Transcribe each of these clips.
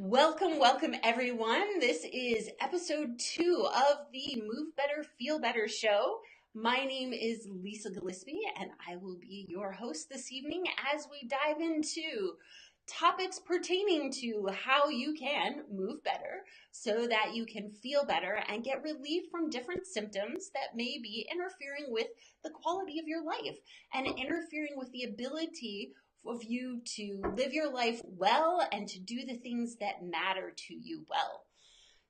Welcome everyone. This is episode 2 of the Move Better, Feel Better show. My name is Lisa Gillespie and I will be your host this evening as we dive into topics pertaining to how you can move better so that you can feel better and get relief from different symptoms that may be interfering with the quality of your life and interfering with the ability of you to live your life well and to do the things that matter to you well.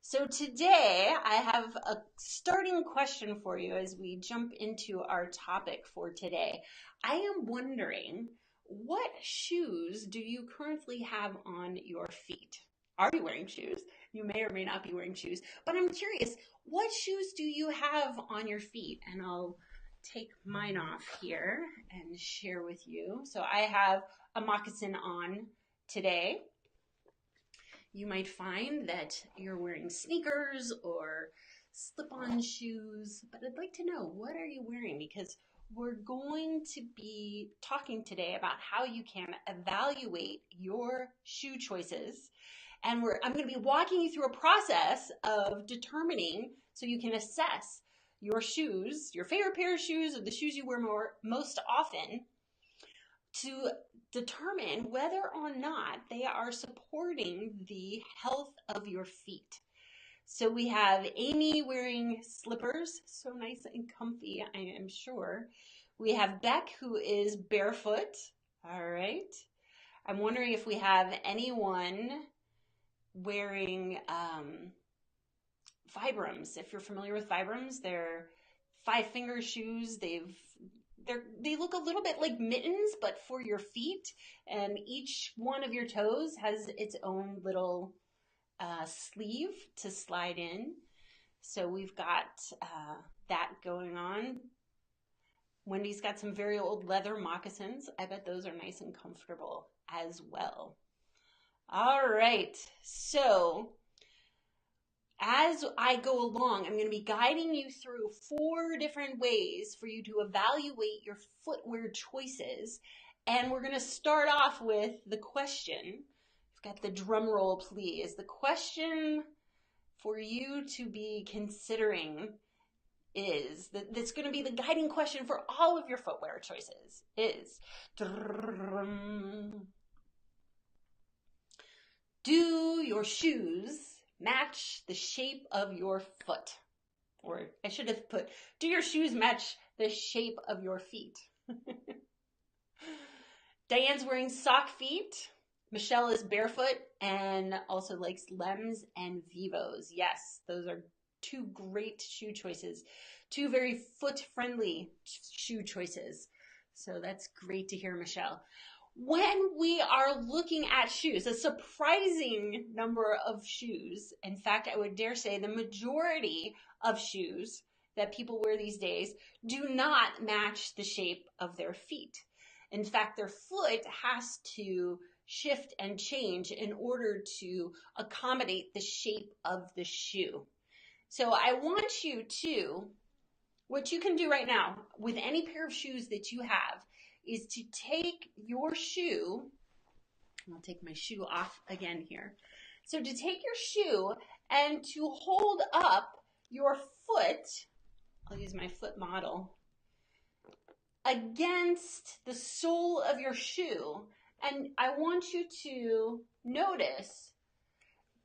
So today I have a starting question for you as we jump into our topic for today. I am wondering, what shoes do you currently have on your feet? Are you wearing shoes? You may or may not be wearing shoes, but I'm curious, what shoes do you have on your feet? And I'll take mine off here and share with you. So I have a moccasin on today. You might find that you're wearing sneakers or slip-on shoes, but I'd like to know, what are you wearing? Because we're going to be talking today about how you can evaluate your shoe choices. And I'm going to be walking you through a process of determining so you can assess your shoes, your favorite pair of shoes, or the shoes you wear most often, to determine whether or not they are supporting the health of your feet. So we have Amy wearing slippers, so nice and comfy, I am sure. We have Beck, who is barefoot. All right. I'm wondering if we have anyone wearing Vibrams. If you're familiar with Vibrams, they're 5-finger shoes. They look a little bit like mittens, but for your feet, and each one of your toes has its own little sleeve to slide in. So we've got that going on. Wendy's got some very old leather moccasins. I bet those are nice and comfortable as well. All right, so as I go along, I'm going to be guiding you through 4 different ways for you to evaluate your footwear choices. And we're going to start off with the question. I've got the drum roll, please. The question for you to be considering is, that's going to be the guiding question for all of your footwear choices, is, do your shoes match the shape of your foot? Or I should have put, do your shoes match the shape of your feet? Diane's wearing sock feet. Michelle is barefoot and also likes Lems and Vivos. Yes, those are 2 great shoe choices. 2 very foot-friendly shoe choices. So that's great to hear, Michelle. When we are looking at shoes, a surprising number of shoes, in fact, I would dare say the majority of shoes that people wear these days do not match the shape of their feet. In fact, their foot has to shift and change in order to accommodate the shape of the shoe. So I want you to, what you can do right now with any pair of shoes that you have, is to take your shoe, I'll take my shoe off again here. So to take your shoe and to hold up your foot, I'll use my foot model, against the sole of your shoe. And I want you to notice,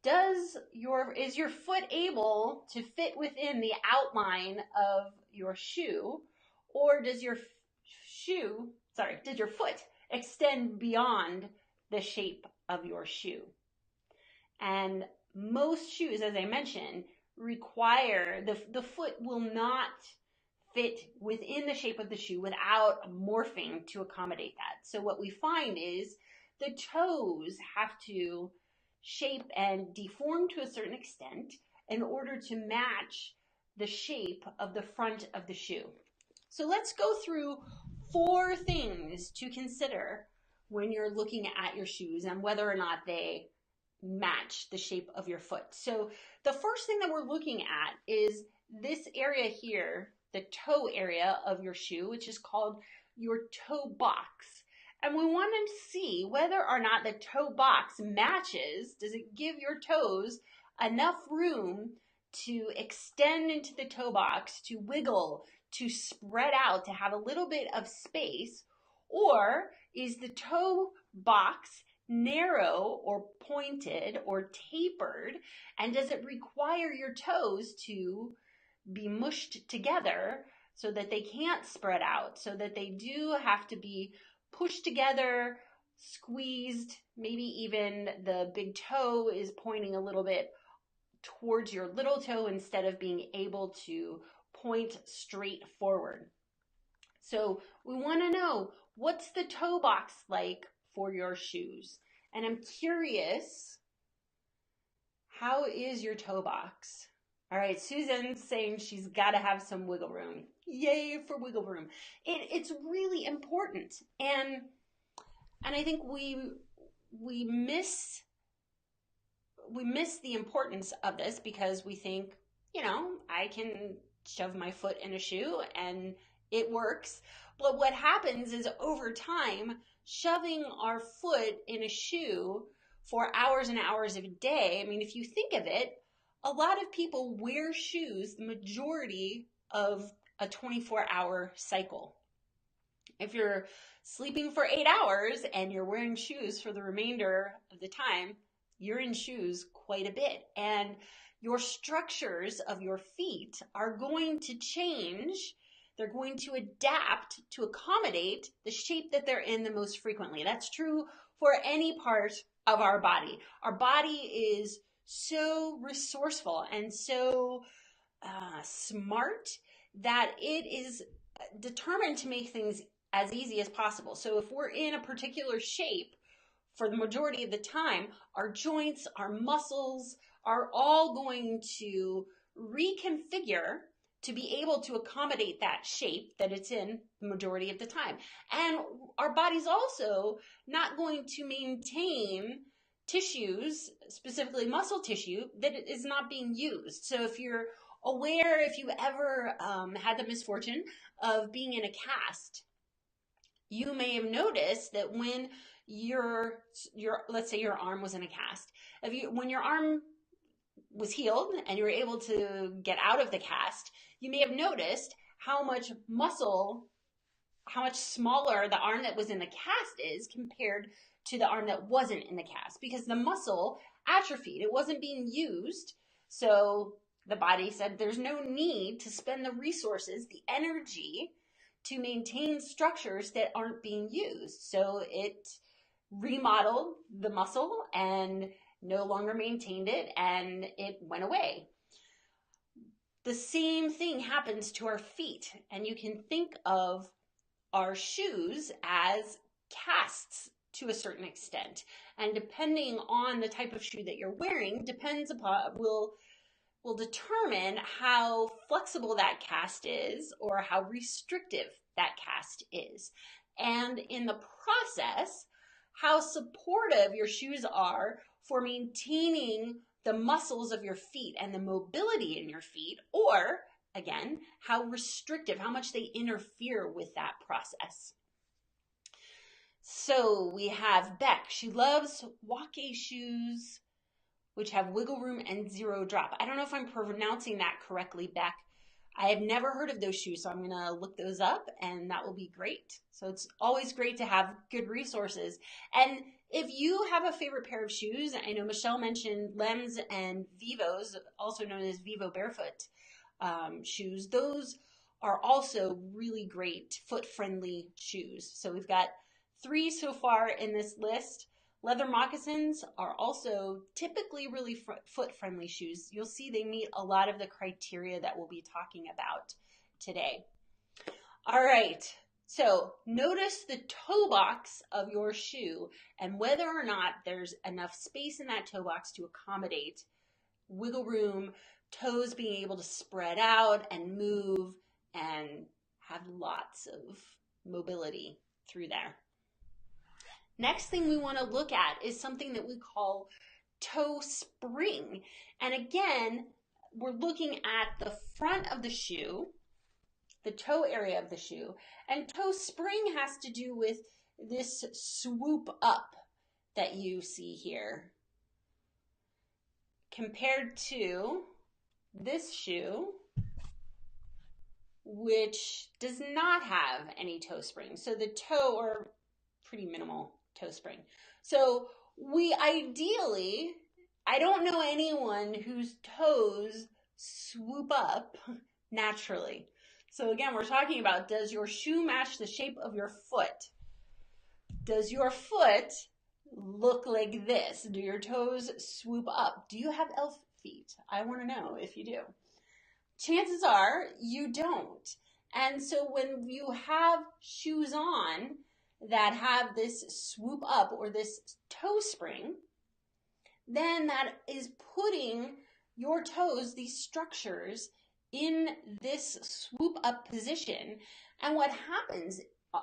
is your foot able to fit within the outline of your shoe, or does your foot extend beyond the shape of your shoe? And most shoes, as I mentioned, require, the foot will not fit within the shape of the shoe without morphing to accommodate that. So what we find is the toes have to shape and deform to a certain extent in order to match the shape of the front of the shoe. So let's go through 4 things to consider when you're looking at your shoes and whether or not they match the shape of your foot. So the first thing that we're looking at is this area here, the toe area of your shoe, which is called your toe box. And we want to see whether or not the toe box matches. Does it give your toes enough room to extend into the toe box, to wiggle, to spread out, to have a little bit of space? Or is the toe box narrow or pointed or tapered? And does it require your toes to be mushed together so that they can't spread out, so that they do have to be pushed together, squeezed, maybe even the big toe is pointing a little bit towards your little toe instead of being able to point straight forward. So we want to know, what's the toe box like for your shoes? And I'm curious, how is your toe box? All right, Susan's saying she's got to have some wiggle room. Yay for wiggle room. It's really important. And I think we miss the importance of this because we think, I can shove my foot in a shoe and it works. But what happens is over time, shoving our foot in a shoe for hours and hours of a day, I mean, if you think of it, a lot of people wear shoes the majority of a 24-hour cycle. If you're sleeping for 8 hours and you're wearing shoes for the remainder of the time, you're in shoes quite a bit. And your structures of your feet are going to change. They're going to adapt to accommodate the shape that they're in the most frequently. That's true for any part of our body. Our body is so resourceful and so smart that it is determined to make things as easy as possible. So if we're in a particular shape for the majority of the time, our joints, our muscles are all going to reconfigure to be able to accommodate that shape that it's in the majority of the time. And our body's also not going to maintain tissues, specifically muscle tissue, that is not being used. So if you're aware, if you ever had the misfortune of being in a cast, you may have noticed that when let's say your arm was in a cast, when your arm was healed and you were able to get out of the cast, you may have noticed how much muscle, how much smaller the arm that was in the cast is compared to the arm that wasn't in the cast, because the muscle atrophied. It wasn't being used. So the body said there's no need to spend the resources, the energy to maintain structures that aren't being used. So it remodeled the muscle and no longer maintained it, and it went away. The same thing happens to our feet, and you can think of our shoes as casts to a certain extent. And depending on the type of shoe that you're wearing, will determine how flexible that cast is or how restrictive that cast is. And in the process, how supportive your shoes are for maintaining the muscles of your feet and the mobility in your feet, or again, how restrictive, how much they interfere with that process. So we have Beck. She loves Wake shoes, which have wiggle room and zero drop. I don't know if I'm pronouncing that correctly, Beck. I have never heard of those shoes, so I'm going to look those up, and that will be great. So it's always great to have good resources. And if you have a favorite pair of shoes, I know Michelle mentioned Lems and Vivos, also known as Vivo Barefoot shoes. Those are also really great foot-friendly shoes. So we've got 3 so far in this list. Leather moccasins are also typically really foot-friendly shoes. You'll see they meet a lot of the criteria that we'll be talking about today. All right, so notice the toe box of your shoe and whether or not there's enough space in that toe box to accommodate wiggle room, toes being able to spread out and move and have lots of mobility through there. Next thing we want to look at is something that we call toe spring. And again, we're looking at the front of the shoe, the toe area of the shoe. And toe spring has to do with this swoop up that you see here compared to this shoe, which does not have any toe spring. So the toe, or pretty minimal toe spring. So we ideally, I don't know anyone whose toes swoop up naturally. So again, we're talking about, does your shoe match the shape of your foot? Does your foot look like this? Do your toes swoop up? Do you have elf feet? I want to know if you do. Chances are you don't. And so when you have shoes on that have this swoop up or this toe spring, then that is putting your toes, these structures, in this swoop up position. And what happens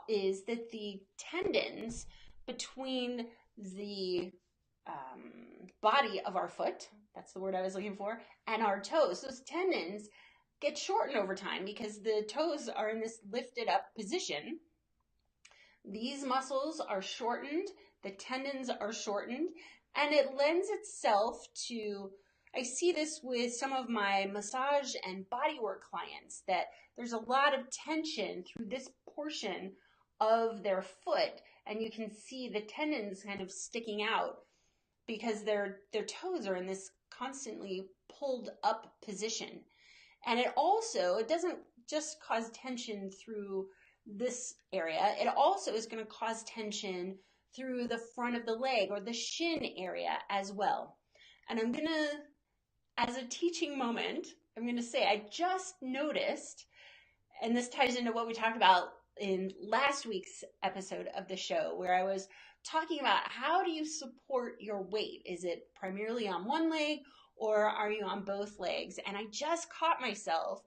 is that the tendons between the body of our foot, that's the word I was looking for, and our toes, those tendons get shortened over time because the toes are in this lifted up position. These muscles are shortened, the tendons are shortened, and it lends itself to, I see this with some of my massage and bodywork clients, that there's a lot of tension through this portion of their foot, and you can see the tendons kind of sticking out because their toes are in this constantly pulled up position. And it doesn't just cause tension through this area, it also is going to cause tension through the front of the leg or the shin area as well. And I'm going to, as a teaching moment, I'm going to say I just noticed, and this ties into what we talked about in last week's episode of the show, where I was talking about how do you support your weight? Is it primarily on one leg or are you on both legs? And I just caught myself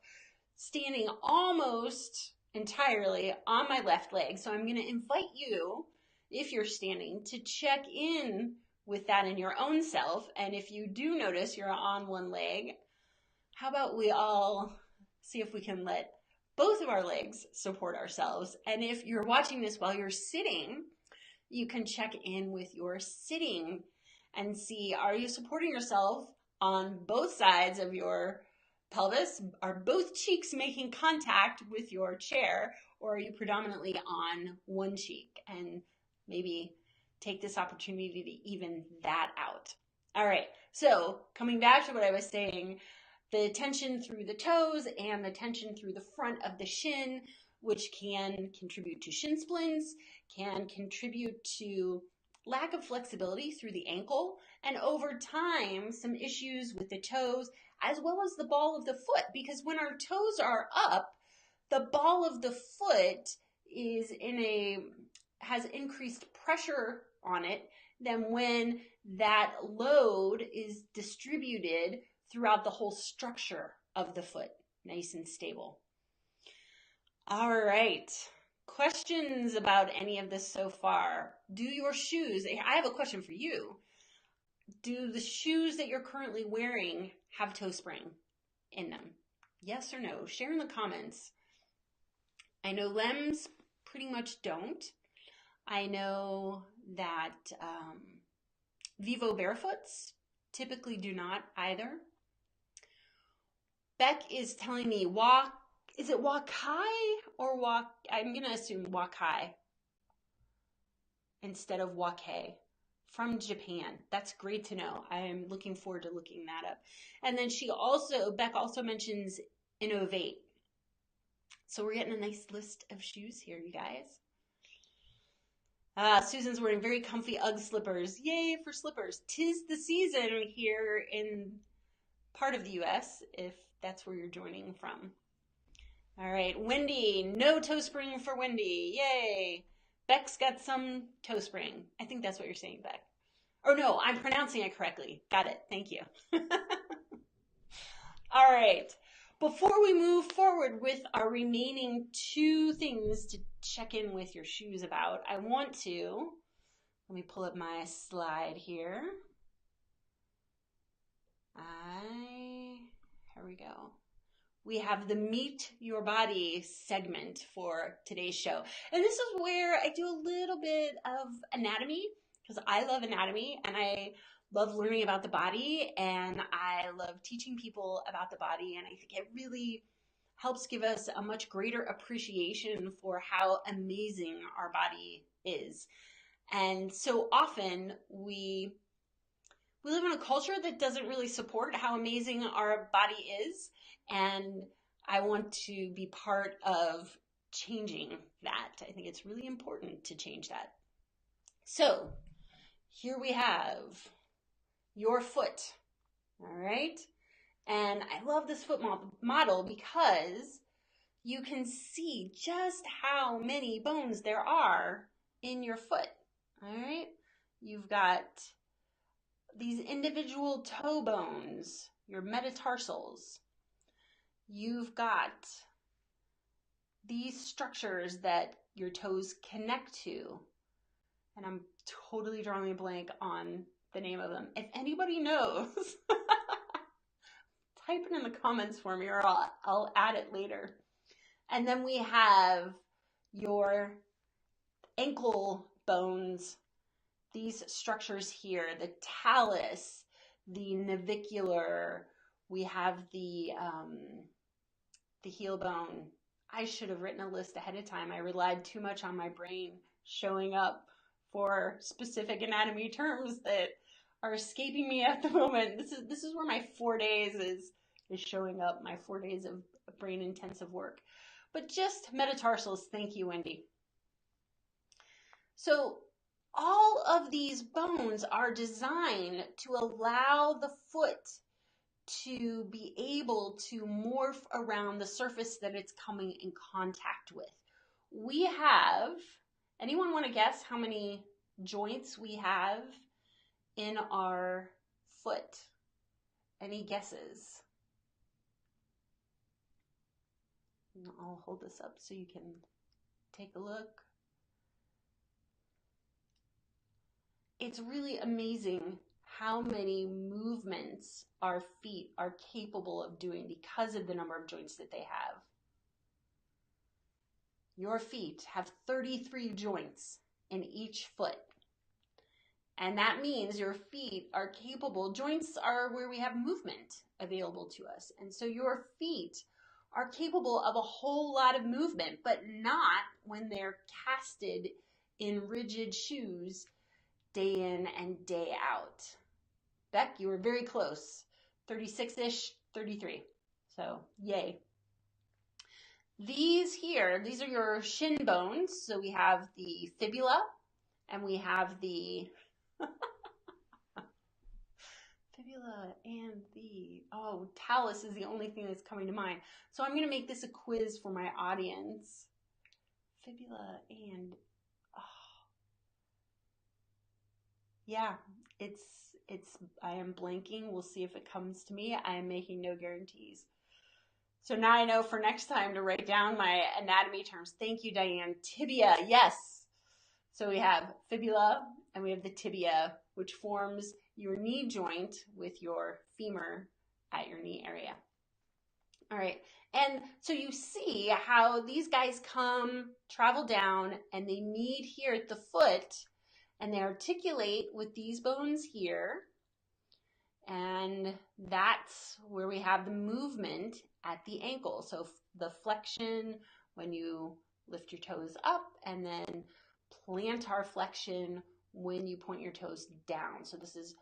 standing almost entirely on my left leg. So I'm going to invite you, if you're standing, to check in with that in your own self. And if you do notice you're on one leg, how about we all see if we can let both of our legs support ourselves? And if you're watching this while you're sitting, you can check in with your sitting and see, are you supporting yourself on both sides of your pelvis? Are both cheeks making contact with your chair, or are you predominantly on one cheek? And maybe take this opportunity to even that out. All right, so coming back to what I was saying, the tension through the toes and the tension through the front of the shin, which can contribute to shin splints, can contribute to lack of flexibility through the ankle, and over time, some issues with the toes, as well as the ball of the foot, because when our toes are up, the ball of the foot has increased pressure on it than when that load is distributed throughout the whole structure of the foot, nice and stable. All right. Questions about any of this so far? Do your shoes, I have a question for you. Do the shoes that you're currently wearing have toe spring in them? Yes or no? Share in the comments. I know Lems pretty much don't. I know that Vivo Barefoots typically do not either. Beck is telling me is it Wakai or I'm going to assume Wakai instead of Wakai from Japan. That's great to know. I'm looking forward to looking that up. And then Beck also mentions Innovate. So we're getting a nice list of shoes here, you guys. Susan's wearing very comfy Ugg slippers. Yay for slippers. 'Tis the season here in part of the U.S., if that's where you're joining from. All right, Wendy, no toe spring for Wendy. Yay. Beck's got some toe spring. I think that's what you're saying, Beck. Oh, no, I'm pronouncing it correctly. Got it. Thank you. All right. Before we move forward with our remaining 2 things to check in with your shoes about, let me pull up my slide here. Here we go. we have the Meet Your Body segment for today's show. And this is where I do a little bit of anatomy, because I love anatomy and I love learning about the body and I love teaching people about the body. And I think it really helps give us a much greater appreciation for how amazing our body is. And so often we live in a culture that doesn't really support how amazing our body is. And I want to be part of changing that. I think it's really important to change that. So here we have your foot. All right. And I love this foot model because you can see just how many bones there are in your foot. All right. You've got these individual toe bones, your metatarsals. You've got these structures that your toes connect to. And I'm totally drawing a blank on the name of them. If anybody knows, type it in the comments for me, or I'll add it later. And then we have your ankle bones, these structures here, the talus, the navicular, we have the heel bone. I should have written a list ahead of time. I relied too much on my brain showing up for specific anatomy terms that are escaping me at the moment. This is where my 4 days is showing up, my 4 days of brain intensive work. But just metatarsals, thank you, Wendy. So all of these bones are designed to allow the foot to be able to morph around the surface that it's coming in contact with. We have, anyone want to guess how many joints we have in our foot? Any guesses? I'll hold this up so you can take a look. It's really amazing how many movements our feet are capable of doing because of the number of joints that they have. Your feet have 33 joints in each foot. And that means your feet are capable, joints are where we have movement available to us. And so your feet are capable of a whole lot of movement, but not when they're casted in rigid shoes day in and day out. Beck, you were very close. 36-ish, 33. So, yay. These are your shin bones. So we have the fibula and we have the fibula and the, talus is the only thing that's coming to mind. So I'm going to make this a quiz for my audience. Fibula and, yeah, I am blanking. We'll see if it comes to me. I am making no guarantees. So now I know for next time to write down my anatomy terms. Thank you, Diane. Tibia, yes. So we have fibula and we have the tibia, which forms your knee joint with your femur at your knee area. All right. And so you see how these guys travel down, and they meet here at the foot, and they articulate with these bones here. And that's where we have the movement at the ankle. So the flexion when you lift your toes up, and then plantar flexion when you point your toes down. So this is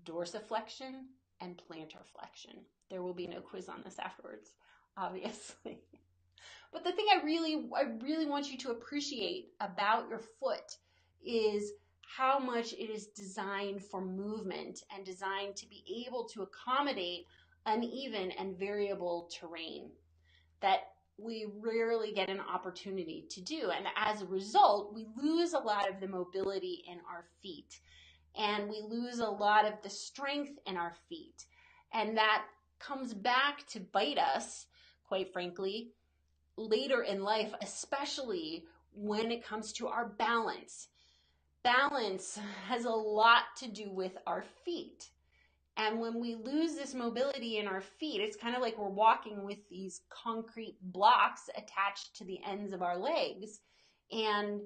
dorsiflexion and plantar flexion. There will be no quiz on this afterwards, obviously. But the thing I really want you to appreciate about your foot is how much it is designed for movement and designed to be able to accommodate uneven and variable terrain that we rarely get an opportunity to do. And as a result, we lose a lot of the mobility in our feet, and we lose a lot of the strength in our feet. And that comes back to bite us, quite frankly, later in life, especially when it comes to our balance. Balance has a lot to do with our feet. And when we lose this mobility in our feet, it's kind of like we're walking with these concrete blocks attached to the ends of our legs. And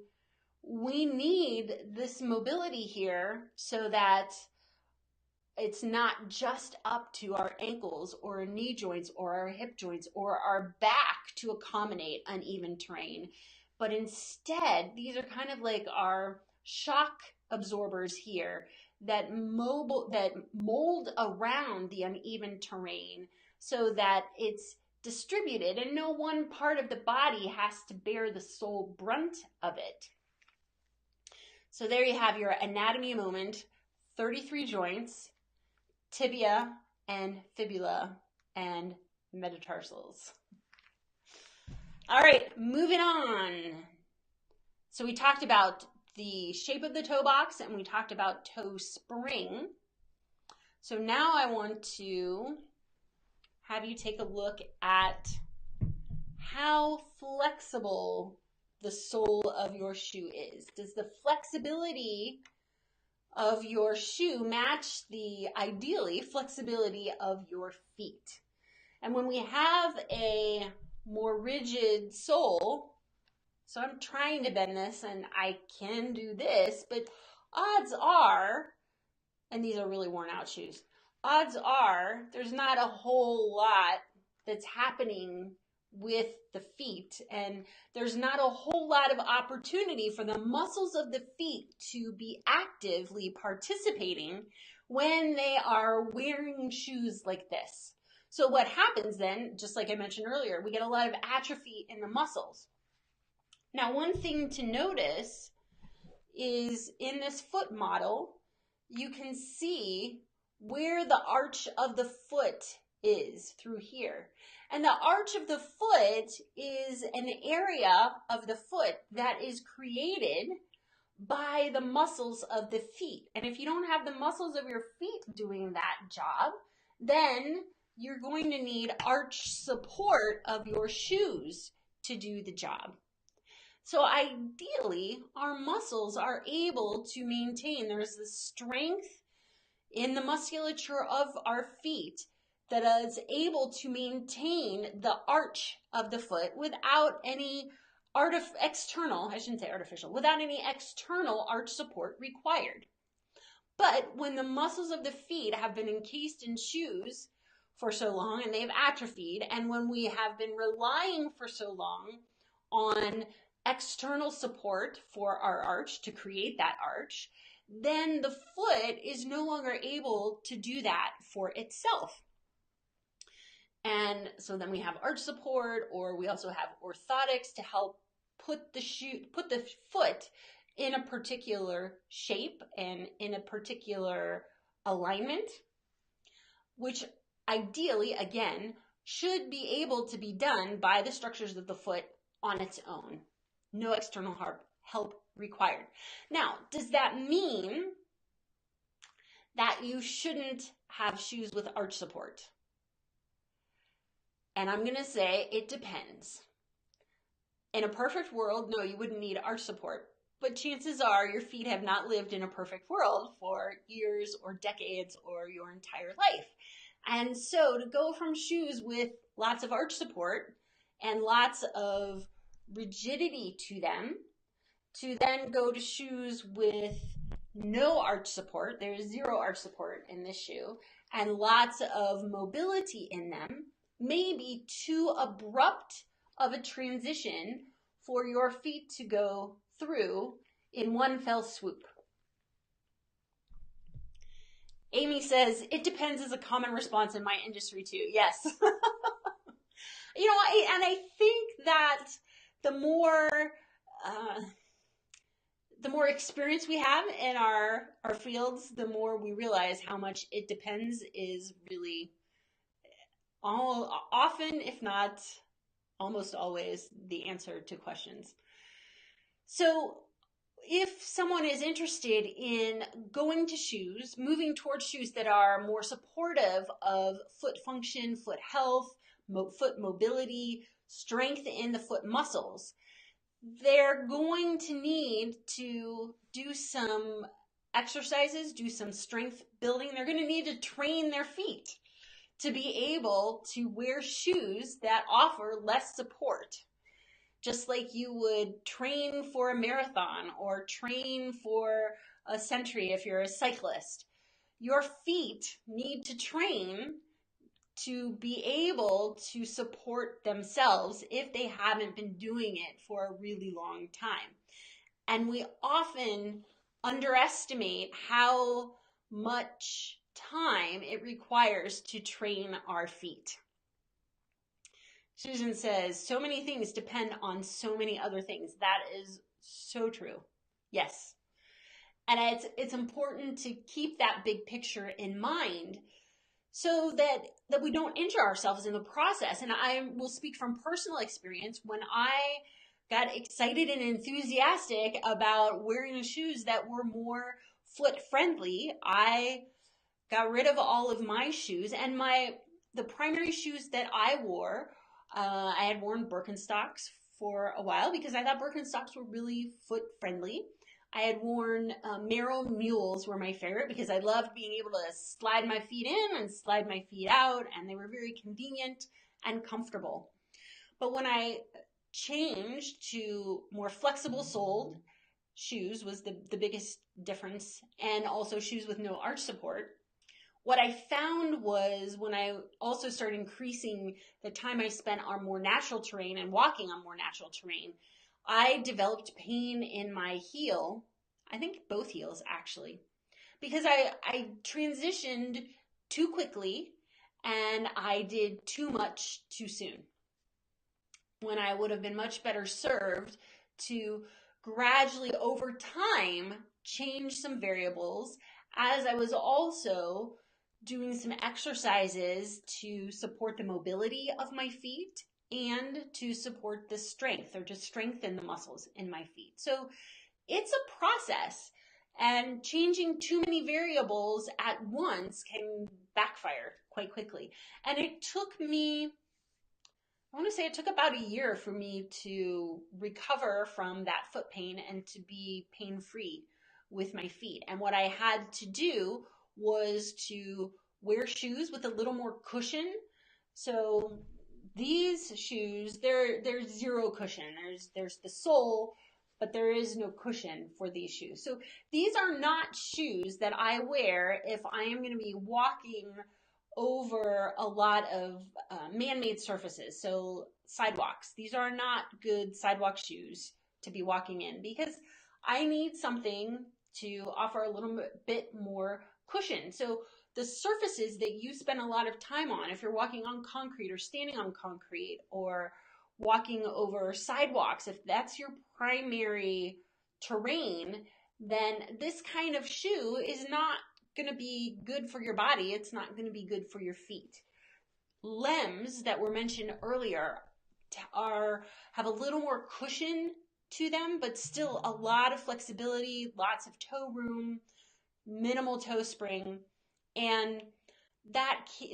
we need this mobility here so that it's not just up to our ankles or our knee joints or our hip joints or our back to accommodate uneven terrain. But instead, these are kind of like our shock absorbers here that mold around the uneven terrain so that it's distributed and no one part of the body has to bear the sole brunt of it. So there you have your anatomy moment, 33 joints, tibia and fibula and metatarsals. All right, moving on. So we talked about the shape of the toe box and we talked about toe spring. So now I want to have you take a look at how flexible the sole of your shoe is. Does the flexibility of your shoe match the ideally flexibility of your feet? And when we have a more rigid sole, so I'm trying to bend this and I can do this, but odds are, and these are really worn out shoes, odds are there's not a whole lot that's happening with the feet, and there's not a whole lot of opportunity for the muscles of the feet to be actively participating when they are wearing shoes like this. So what happens then, just like I mentioned earlier, we get a lot of atrophy in the muscles. Now, one thing to notice is in this foot model, you can see where the arch of the foot is through here. And the arch of the foot is an area of the foot that is created by the muscles of the feet. And if you don't have the muscles of your feet doing that job, then you're going to need arch support of your shoes to do the job. So ideally, our muscles are able to maintain, there's the strength in the musculature of our feet that is able to maintain the arch of the foot without any external arch support required. But when the muscles of the feet have been encased in shoes for so long and they've atrophied, and when we have been relying for so long on external support for our arch to create that arch, then the foot is no longer able to do that for itself. And so then we have arch support, or we also have orthotics to help put the foot in a particular shape and in a particular alignment, which ideally, again, should be able to be done by the structures of the foot on its own. No external help required. Now, does that mean that you shouldn't have shoes with arch support? And I'm going to say it depends. In a perfect world, no, you wouldn't need arch support. But chances are your feet have not lived in a perfect world for years or decades or your entire life. And so to go from shoes with lots of arch support and lots of rigidity to them, to then go to shoes with no arch support, there is zero arch support in this shoe, and lots of mobility in them, may be too abrupt of a transition for your feet to go through in one fell swoop. Amy says, it depends is a common response in my industry too. Yes. And I think that the more experience we have in our fields, the more we realize how much it depends is really often, if not almost always, the answer to questions. So if someone is interested in going to shoes, moving towards shoes that are more supportive of foot function, foot health, foot mobility, strength in the foot muscles, they're going to need to do some exercises, do some strength building. They're going to need to train their feet to be able to wear shoes that offer less support. Just like you would train for a marathon or train for a century if you're a cyclist. Your feet need to train to be able to support themselves if they haven't been doing it for a really long time. And we often underestimate how much time it requires to train our feet. Susan says, so many things depend on so many other things. That is so true. Yes. And it's important to keep that big picture in mind so that we don't injure ourselves in the process. And I will speak from personal experience. When I got excited and enthusiastic about wearing shoes that were more foot friendly, I got rid of all of my shoes, and the primary shoes that I wore, I had worn Birkenstocks for a while because I thought Birkenstocks were really foot friendly. I had worn Merrell Mules were my favorite because I loved being able to slide my feet in and slide my feet out, and they were very convenient and comfortable. But when I changed to more flexible soled shoes was the biggest difference, and also shoes with no arch support. What I found was when I also started increasing the time I spent on more natural terrain and walking on more natural terrain, I developed pain in my heel. I think both heels actually, because I transitioned too quickly and I did too much too soon, when I would have been much better served to gradually over time change some variables, as I was also doing some exercises to support the mobility of my feet and to support the strength, or to strengthen the muscles in my feet. So it's a process, and changing too many variables at once can backfire quite quickly. And it took me, I want to say it took about a year for me to recover from that foot pain and to be pain-free with my feet. And what I had to do was to wear shoes with a little more cushion. So these shoes, they're zero cushion. There's the sole, but there is no cushion for these shoes. So these are not shoes that I wear if I am going to be walking over a lot of man-made surfaces, so sidewalks. These are not good sidewalk shoes to be walking in, because I need something to offer a little bit more cushion. So the surfaces that you spend a lot of time on, if you're walking on concrete or standing on concrete or walking over sidewalks, if that's your primary terrain, then this kind of shoe is not going to be good for your body. It's not going to be good for your feet. Lems that were mentioned earlier have a little more cushion to them, but still a lot of flexibility, lots of toe room, minimal toe spring, and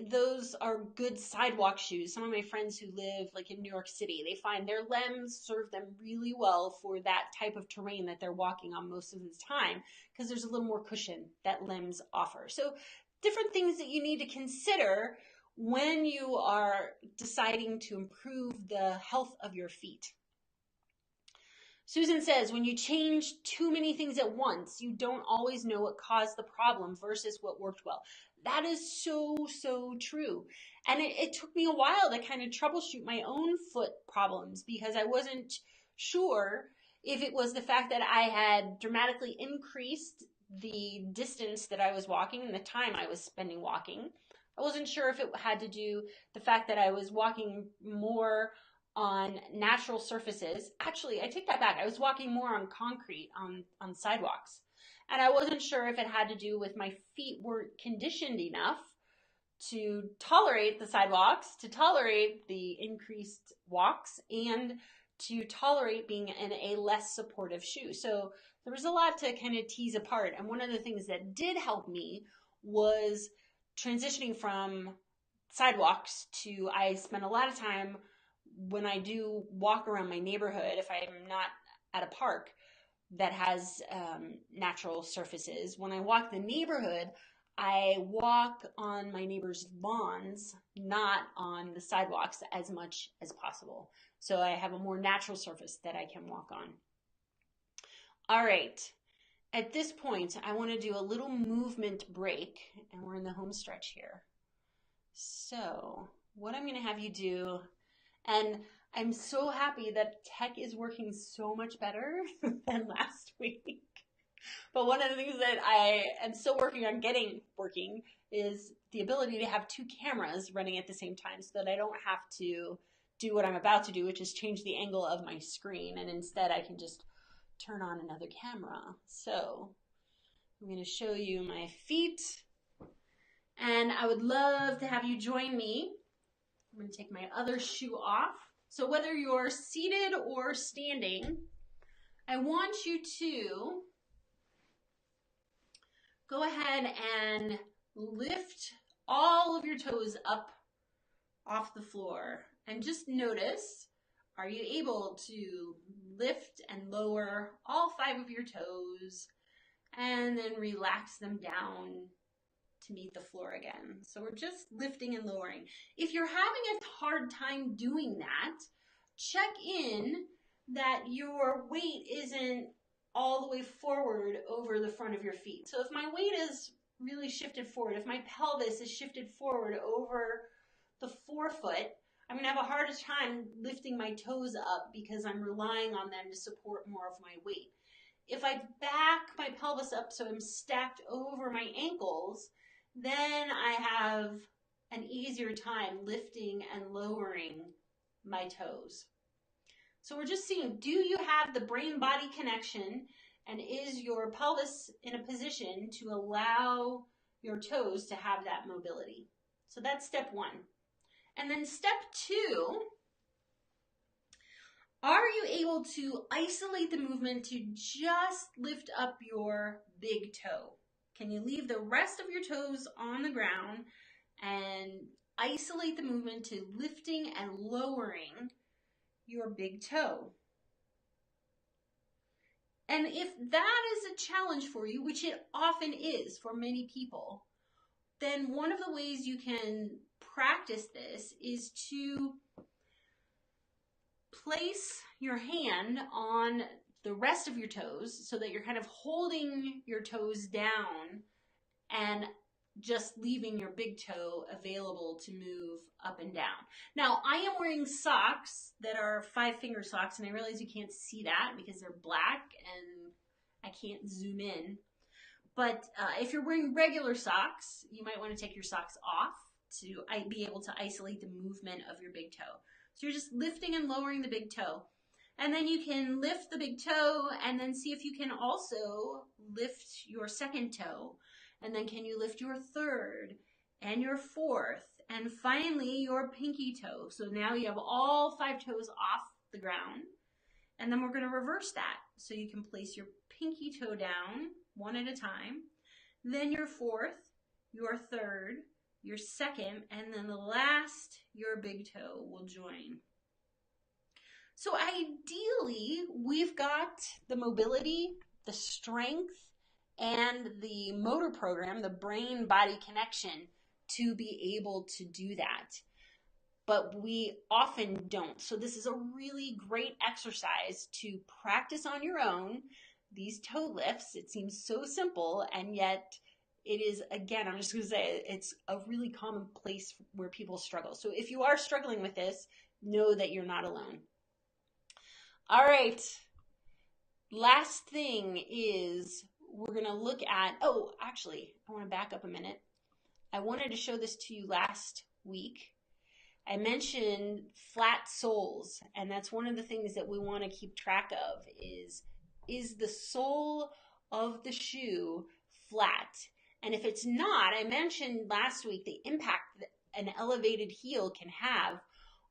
those are good sidewalk shoes. Some of my friends who live like in New York City, they find their Lems serve them really well for that type of terrain that they're walking on most of the time, because there's a little more cushion that Lems offer. So different things that you need to consider when you are deciding to improve the health of your feet. Susan says, when you change too many things at once, you don't always know what caused the problem versus what worked well. That is so, so true. And it took me a while to kind of troubleshoot my own foot problems, because I wasn't sure if it was the fact that I had dramatically increased the distance that I was walking and the time I was spending walking. I wasn't sure if it had to do the fact that I was walking more on natural surfaces. Actually, I take that back. I was walking more on concrete, on sidewalks. And I wasn't sure if it had to do with my feet weren't conditioned enough to tolerate the sidewalks, to tolerate the increased walks, and to tolerate being in a less supportive shoe. So there was a lot to kind of tease apart. And one of the things that did help me was transitioning from sidewalks to, I spend a lot of time when I do walk around my neighborhood, if I'm not at a park, that has natural surfaces. When I walk the neighborhood, I walk on my neighbors' lawns, not on the sidewalks as much as possible. So I have a more natural surface that I can walk on. All right. At this point, I want to do a little movement break, and we're in the home stretch here. So what I'm going to have you do, and I'm so happy that tech is working so much better than last week. But one of the things that I am still working on getting working is the ability to have two cameras running at the same time so that I don't have to do what I'm about to do, which is change the angle of my screen. And instead I can just turn on another camera. So I'm going to show you my feet. And I would love to have you join me. I'm going to take my other shoe off. So whether you're seated or standing, I want you to go ahead and lift all of your toes up off the floor. And just notice, are you able to lift and lower all 5 of your toes and then relax them down to meet the floor again? So we're just lifting and lowering. If you're having a hard time doing that, check in that your weight isn't all the way forward over the front of your feet. So if my weight is really shifted forward, if my pelvis is shifted forward over the forefoot, I'm going to have a harder time lifting my toes up because I'm relying on them to support more of my weight. If I back my pelvis up so I'm stacked over my ankles, then I have an easier time lifting and lowering my toes. So we're just seeing, do you have the brain-body connection, and is your pelvis in a position to allow your toes to have that mobility? So that's step 1. And then step 2, are you able to isolate the movement to just lift up your big toe? Can you leave the rest of your toes on the ground and isolate the movement to lifting and lowering your big toe? And if that is a challenge for you, which it often is for many people, then one of the ways you can practice this is to place your hand on the rest of your toes so that you're kind of holding your toes down and just leaving your big toe available to move up and down. Now, I am wearing socks that are 5-finger socks, and I realize you can't see that because they're black and I can't zoom in. But if you're wearing regular socks, you might want to take your socks off to be able to isolate the movement of your big toe. So you're just lifting and lowering the big toe. And then you can lift the big toe and then see if you can also lift your second toe. And then can you lift your third and your fourth and finally your pinky toe. So now you have all 5 toes off the ground. And then we're going to reverse that. So you can place your pinky toe down one at a time, then your fourth, your third, your second, and then the last, your big toe will join. So ideally, we've got the mobility, the strength, and the motor program, the brain-body connection, to be able to do that. But we often don't. So this is a really great exercise to practice on your own. These toe lifts, it seems so simple, and yet it is, again, I'm just going to say, it's a really common place where people struggle. So if you are struggling with this, know that you're not alone. All right. Last thing is we're going to look at, oh, actually, I want to back up a minute. I wanted to show this to you last week. I mentioned flat soles, and that's one of the things that we want to keep track of is the sole of the shoe flat? And if it's not, I mentioned last week the impact that an elevated heel can have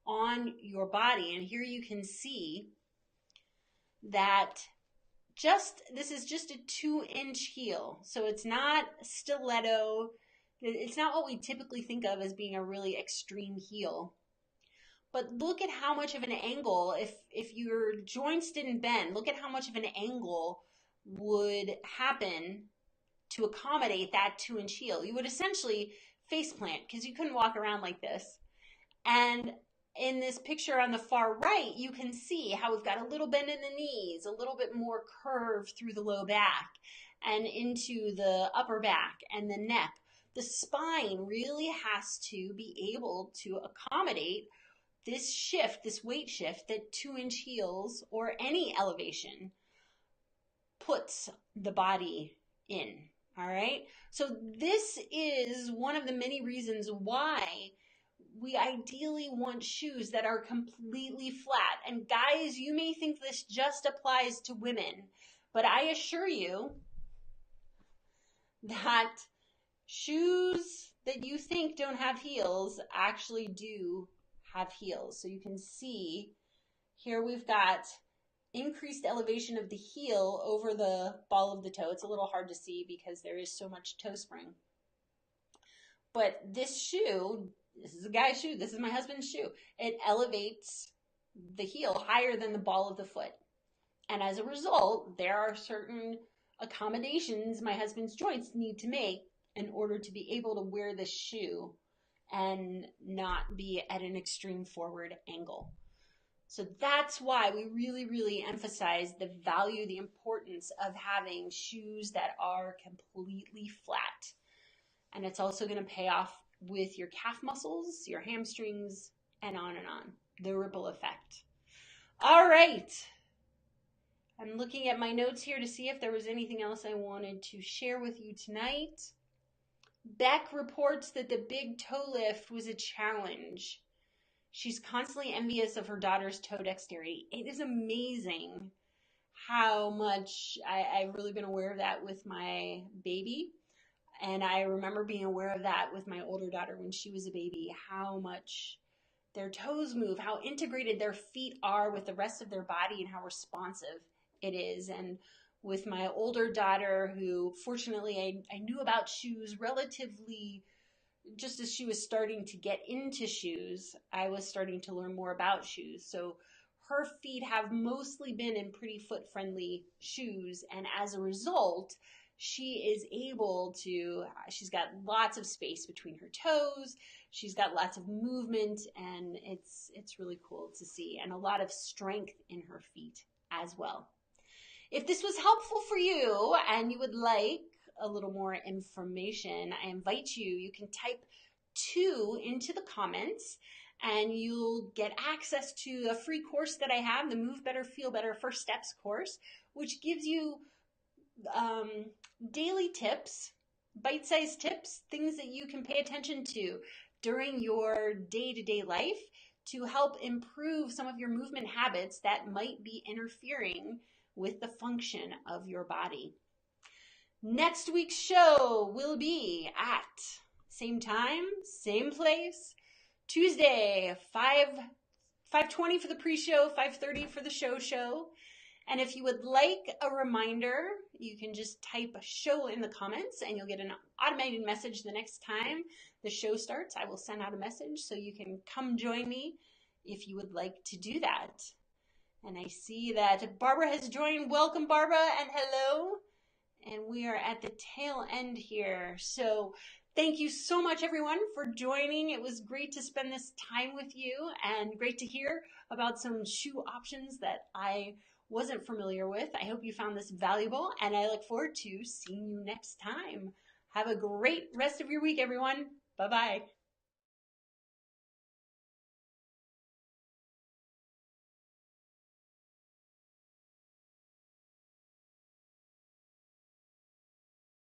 on your body. And here you can see that this is just a 2-inch heel. So it's not stiletto. It's not what we typically think of as being a really extreme heel. But look at how much of an angle, if your joints didn't bend, look at how much of an angle would happen to accommodate that 2-inch heel. You would essentially face plant because you couldn't walk around like this. And in this picture on the far right, you can see how we've got a little bend in the knees, a little bit more curve through the low back and into the upper back and the neck. The spine really has to be able to accommodate this shift, this weight shift that 2-inch heels or any elevation puts the body in. All right. So this is one of the many reasons why we ideally want shoes that are completely flat. And guys, you may think this just applies to women, but I assure you that shoes that you think don't have heels actually do have heels. So you can see here we've got increased elevation of the heel over the ball of the toe. It's a little hard to see because there is so much toe spring. But this shoe, this is a guy's shoe, this is my husband's shoe, it elevates the heel higher than the ball of the foot. And as a result, there are certain accommodations my husband's joints need to make in order to be able to wear this shoe and not be at an extreme forward angle. So that's why we really, really emphasize the value, the importance of having shoes that are completely flat. And it's also going to pay off with your calf muscles, your hamstrings, and on, the ripple effect. All right. I'm looking at my notes here to see if there was anything else I wanted to share with you tonight. Beck reports that the big toe lift was a challenge. She's constantly envious of her daughter's toe dexterity. It is amazing how much I've really been aware of that with my baby. And I remember being aware of that with my older daughter when she was a baby, how much their toes move, how integrated their feet are with the rest of their body and how responsive it is. And with my older daughter, who fortunately I knew about shoes relatively just as she was starting to get into shoes, I was starting to learn more about shoes. So her feet have mostly been in pretty foot-friendly shoes. And as a result, she is able to, she's got lots of space between her toes. She's got lots of movement, and it's really cool to see, and a lot of strength in her feet as well. If this was helpful for you and you would like a little more information, I invite you, you can type 2 into the comments and you'll get access to a free course that I have, the Move Better, Feel Better First Steps course, which gives you daily tips, bite-sized tips, things that you can pay attention to during your day-to-day life to help improve some of your movement habits that might be interfering with the function of your body. Next week's show will be at same time, same place, Tuesday, 5:20 for the pre-show, 5:30 for the show. And if you would like a reminder, you can just type show in the comments and you'll get an automated message the next time the show starts. I will send out a message so you can come join me if you would like to do that. And I see that Barbara has joined. Welcome, Barbara, and hello. And we are at the tail end here. So thank you so much, everyone, for joining. It was great to spend this time with you and great to hear about some shoe options that I wasn't familiar with. I hope you found this valuable, and I look forward to seeing you next time. Have a great rest of your week, everyone. Bye-bye.